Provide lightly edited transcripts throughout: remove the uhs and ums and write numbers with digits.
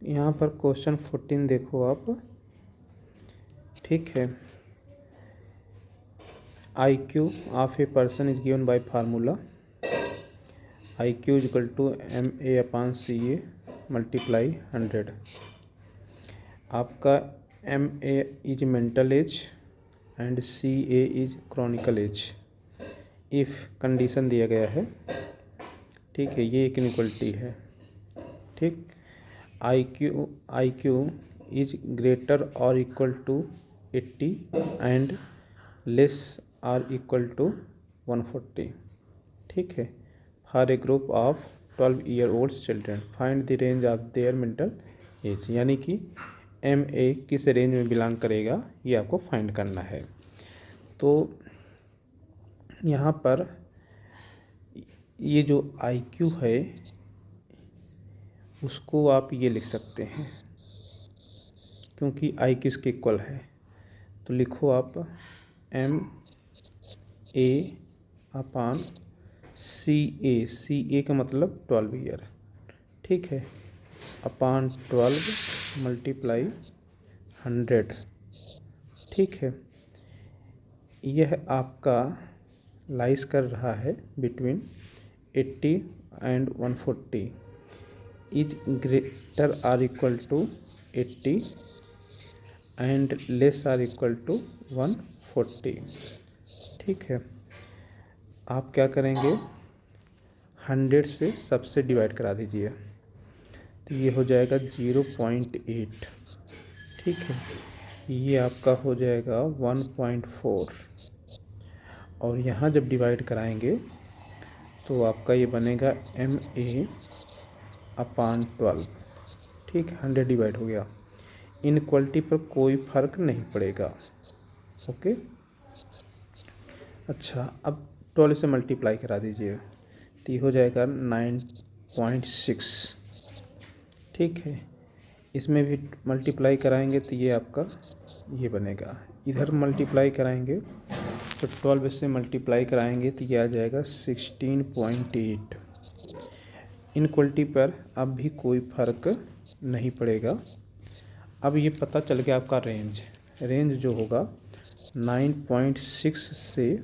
यहाँ पर क्वेश्चन 14 देखो आप, ठीक है। IQ of a person is given by formula IQ is equal to MA/CA multiply 100। आपका MA is mental age and CA is chronical age. If condition दिया गया है, ठीक है, ये एक इनइक्वलिटी है, ठीक। IQ इज ग्रेटर और equal to 80 and less or equal to 140, ठीक है। For a group of 12 year old children find the range of their mental age, यानी कि MA किस रेंज में बिलोंग करेगा ये आपको फाइंड करना है। तो यहाँ पर ये जो IQ है उसको आप ये लिख सकते हैं, क्योंकि IQ इसके इक्वल है। तो लिखो आप MA/CA का मतलब 12 ईयर, ठीक है, अपॉन 12 मल्टीप्लाई 100, ठीक है। यह आपका लाइस कर रहा है between 80 and 140 is greater or equal to 80 and less or equal to 140, ठीक है। आप क्या करेंगे, 100 से सबसे डिवाइड करा दीजिए, तो ये हो जाएगा 0.8, ठीक है। ये आपका हो जाएगा 1.4 और यहाँ जब डिवाइड कराएंगे तो आपका ये बनेगा MA/12, ठीक है। 100 डिवाइड हो गया, इनइक्वलिटी पर कोई फ़र्क नहीं पड़ेगा, ओके। अच्छा, अब 12 से मल्टीप्लाई करा दीजिए, तो ये हो जाएगा 9.6, ठीक है। इसमें भी मल्टीप्लाई कराएंगे तो ये आपका ये बनेगा, इधर मल्टीप्लाई कराएंगे तो 12 से मल्टीप्लाई कराएंगे तो ये आ जाएगा 16.8। इनइक्वलिटी पर अब भी कोई फ़र्क नहीं पड़ेगा। अब ये पता चल गया आपका रेंज जो होगा 9.6 से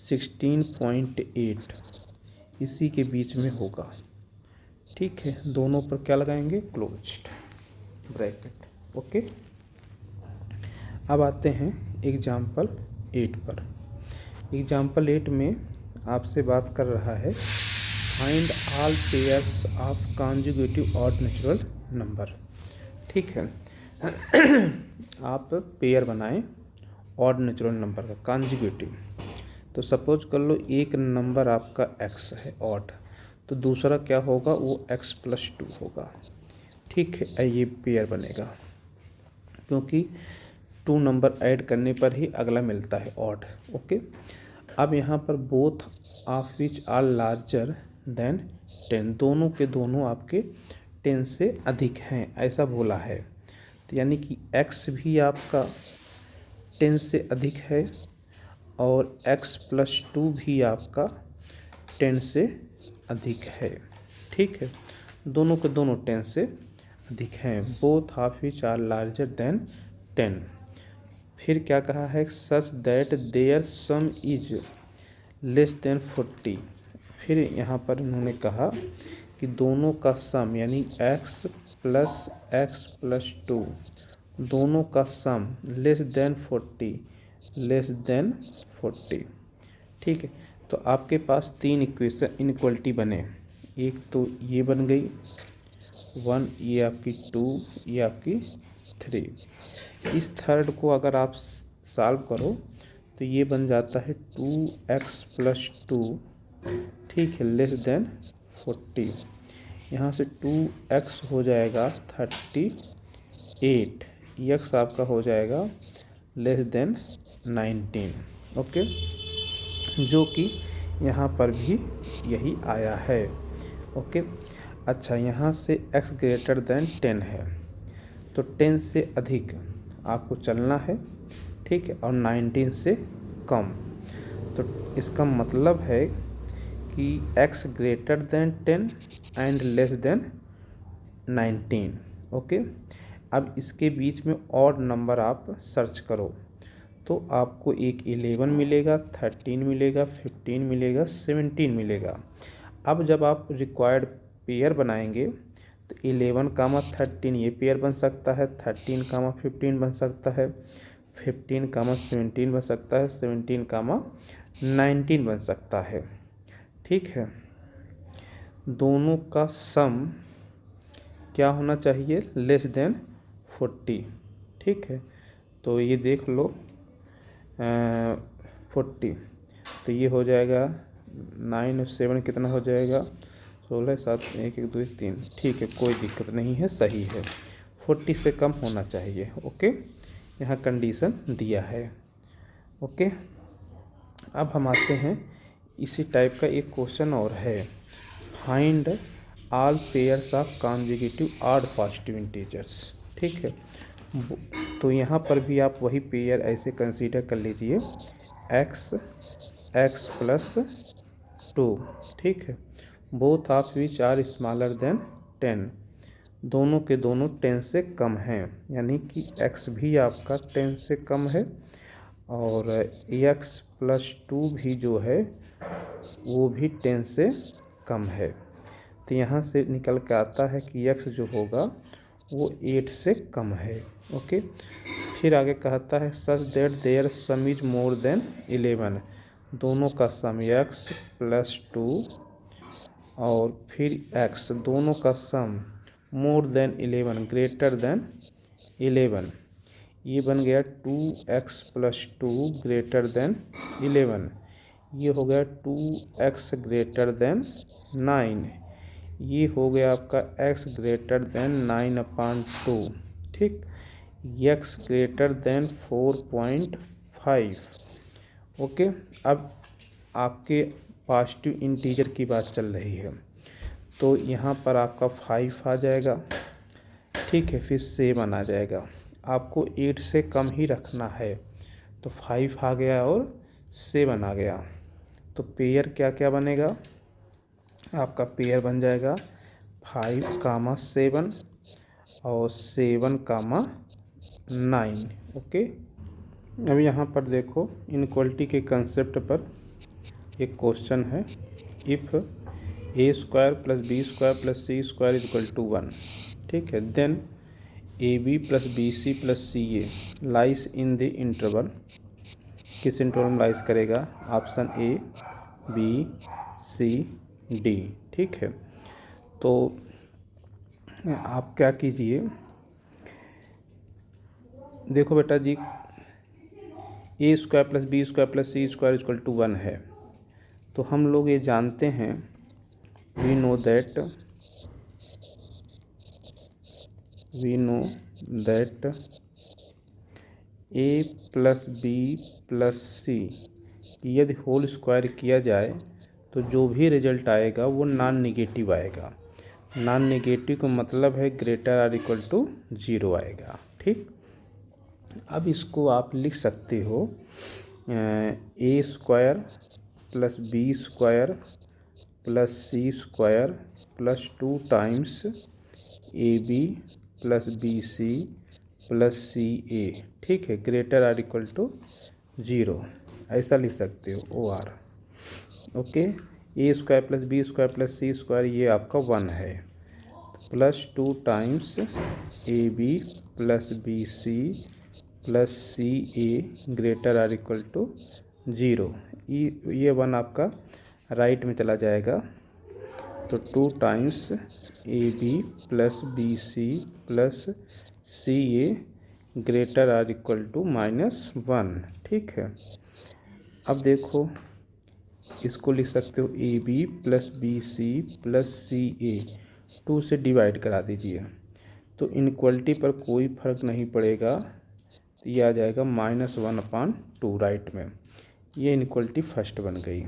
16.8 इसी के बीच में होगा, ठीक है। दोनों पर क्या लगाएंगे, क्लोज्ड ब्रैकेट, ओके। अब आते हैं एग्जाम्पल 8 पर। एग्जाम्पल 8 में आपसे बात कर रहा है find all pairs of conjugative odd natural number, ठीक है। आप पेयर बनाएं ऑड नेचुरल नंबर का कॉन्जुगेटिव। तो सपोज कर लो एक नंबर आपका x है ऑड, तो दूसरा क्या होगा, वो x+2 होगा, ठीक है। ये पेयर बनेगा क्योंकि 2 नंबर ऐड करने पर ही अगला मिलता है ऑड, ओके। अब यहाँ पर both of which are larger than 10, दोनों के दोनों आपके 10 से अधिक हैं ऐसा बोला है। तो यानी कि x भी आपका 10 से अधिक है और x+2 भी आपका 10 से अधिक है, ठीक है। दोनों के दोनों 10 से अधिक हैं, both of which are larger than 10। फिर क्या कहा है, such that their sum is less than 40। फिर यहाँ पर इन्होंने कहा कि दोनों का सम यानी x+2 दोनों का सम लेस देन 40, ठीक है। तो आपके पास 3 इनइक्वलिटी बने, एक तो ये बन गई 1, ये आपकी 2, ये आपकी 3। इस थर्ड को अगर आप सॉल्व करो तो ये बन जाता है 2x+2, ठीक है, लेस देन 40। यहाँ से 2x हो जाएगा 38, x आपका हो जाएगा लेस देन 19, ओके, जो कि यहाँ पर भी यही आया है, ओके। अच्छा, यहाँ से x ग्रेटर देन 10 है तो 10 से अधिक आपको चलना है, ठीक है, और 19 से कम। तो इसका मतलब है कि x greater than 10 and less than 19। Okay, अब इसके बीच में और नंबर आप सर्च करो तो आपको एक 11 मिलेगा, 13 मिलेगा, 15 मिलेगा, 17 मिलेगा। अब जब आप रिक्वायर्ड पेयर बनाएंगे तो 11 कामा 13 ये पेयर बन सकता है, 13 कामा 15 बन सकता है, 15 कामा 17 बन सकता है, 17 कामा 19 बन सकता है। ठीक है, दोनों का सम क्या होना चाहिए, लेस देन 40। ठीक है, तो ये देख लो 40, तो ये हो जाएगा 9 और 7 कितना हो जाएगा, 16, 7, 1, 1, 2, 3। ठीक है, कोई दिक्कत नहीं है, सही है, 40 से कम होना चाहिए। ओके, यहाँ कंडीशन दिया है। ओके, अब हम आते हैं इसी टाइप का एक क्वेश्चन और है, find all pairs of consecutive odd positive integers. ठीक है, तो यहाँ पर भी आप वही पेयर ऐसे कंसीडर कर लीजिए, x प्लस 2। ठीक है, both of which are smaller than 10, दोनों के दोनों 10 से कम हैं, यानी कि x भी आपका 10 से कम है और x प्लस 2 भी जो है वो भी 10 से कम है। तो यहाँ से निकल के आता है कि x जो होगा वो 8 से कम है। ओके, फिर आगे कहता है such that their sum is more than 11, दोनों का सम x प्लस 2 और फिर x, दोनों का सम मोर देन 11 ग्रेटर देन 11, ये बन गया 2x प्लस 2 ग्रेटर देन 11, ये हो गया 2x ग्रेटर देन 9, ये हो गया आपका x ग्रेटर देन 9/2। ठीक, x ग्रेटर देन 4.5। ओके, अब आपके पॉजिटिव इंटीजर की बात चल रही है तो यहाँ पर आपका 5 आ जाएगा। ठीक है, फिर 7 आ जाएगा, आपको 8 से कम ही रखना है, तो 5 आ गया और 7 आ गया, तो पेयर क्या क्या बनेगा, आपका पेयर बन जाएगा 5, 7 और 7, 9। ओके, अब यहाँ पर देखो इनक्वलिटी के कंसेप्ट पर एक क्वेश्चन है, इफ़ a² + b² + c² = 1। ठीक है, then ab + bc + ca lies in the interval, किस इंटरवल में लाइस करेगा, option A, B, C, D. ठीक है, तो आप क्या कीजिए, देखो बेटा जी, a² + b² + c² = 1 है, तो हम लोग ये जानते हैं, we know that a + b + c यदि होल स्क्वायर किया जाए तो जो भी रिजल्ट आएगा वो नॉन नेगेटिव आएगा। नॉन नेगेटिव का मतलब है > = 0 आएगा। ठीक, अब इसको आप लिख सकते हो a² + b² + c² + 2 times ab + bc + ca। ठीक है, > 0 ऐसा लिख सकते हो, OR। Okay, a² + b² + c² ये आपका 1 है, + 2 टाइम्स ab + bc + ca > 0, ये 1 आपका राइट में चला जाएगा, तो 2 टाइम्स ab + bc + ca > -1। ठीक है, अब देखो इसको लिख सकते हो ab + bc + ca, 2 से डिवाइड करा दीजिए, तो इनक्वलिटी पर कोई फर्क नहीं पड़ेगा, तो ये आ जाएगा -1/2 राइट में, ये इनक्वलिटी फर्स्ट बन गई।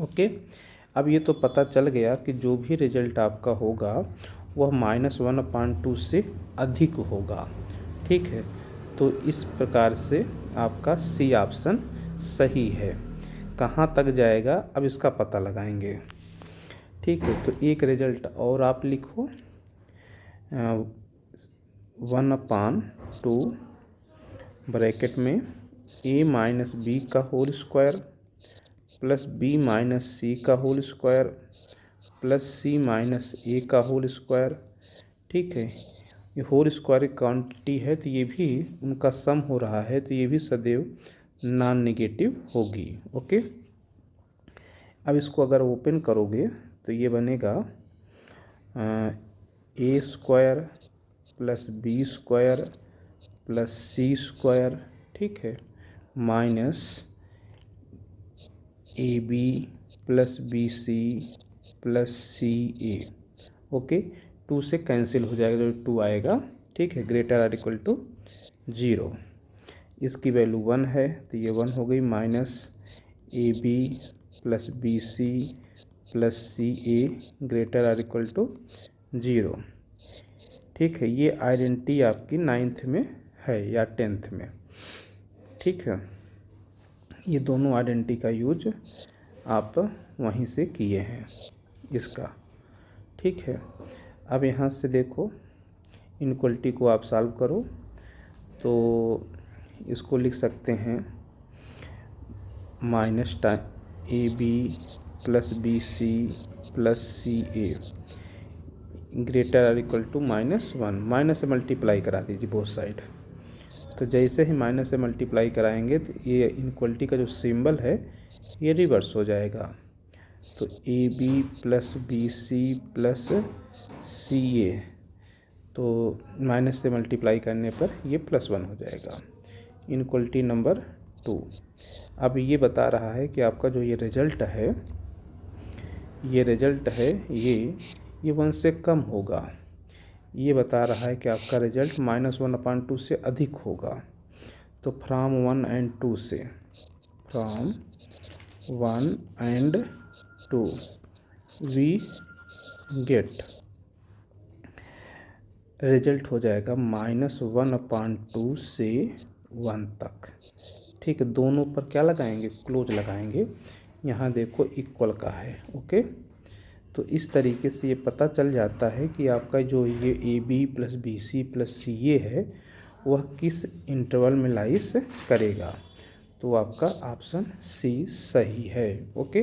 ओके, अब ये तो पता चल गया कि जो भी रिजल्ट आपका होगा वह -1/2 से अधिक होगा। ठीक है, तो इस प्रकार से आपका सी ऑप्शन सही है। कहाँ तक जाएगा अब इसका पता लगाएंगे। ठीक है, तो एक रिजल्ट और आप लिखो, 1/2 ब्रैकेट में a माइनस बी का whole square plus B minus C का whole square plus C minus A का होल स्क्वायर। ठीक है, ये होल स्क्वायर क्वांटिटी है तो ये भी उनका सम हो रहा है, तो ये भी सदैव नॉन नेगेटिव होगी। ओके, अब इसको अगर ओपन करोगे तो ये बनेगा A square plus B square plus C square, ठीक है, minus A B plus B C plus C A. Okay, 2 से कैंसिल हो जाएगा, जो 2 आएगा। ठीक है, ग्रेटर आर इक्वल टू 0। इसकी वैल्यू 1 है तो ये 1 हो गई, minus A B plus B C plus C a greater or equal to 0। ठीक है, ये आइडेंटिटी आपकी 9th में है या 10th में। ठीक है, ये दोनों आइडेंटिटी का यूज आप वहीं से किए हैं इसका। ठीक है, अब यहाँ से देखो इनक्वलिटी को आप सॉल्व करो तो इसको लिख सकते हैं minus A B plus B C plus C a greater or equal to -1। Minus से मल्टीप्लाई करा दीजिए बोथ साइड। तो जैसे ही माइनस से मल्टीप्लाई कराएंगे तो ये इनक्वलिटी का जो सिंबल है ये रिवर्स हो जाएगा। तो A B plus B C plus C A, तो माइनस से मल्टीप्लाई करने पर ये +1 हो जाएगा। Inequality number 2। अब ये बता रहा है कि आपका जो ये रिजल्ट है ये 1 से कम होगा। ये बता रहा है कि आपका रिजल्ट -1/2 से अधिक होगा। तो फ्रॉम 1 and 2 से, from 1 and 2 we get, result हो जाएगा -1/2 से 1 तक। ठीक है, दोनों पर क्या लगाएंगे, क्लोज लगाएंगे। यहाँ देखो इक्वल का है। ओके, तो इस तरीके से ये पता चल जाता है कि आपका जो ये A B plus B C plus C A है वह किस इंटरवल में लाइस करेगा। तो आपका ऑप्शन सी सही है। ओके।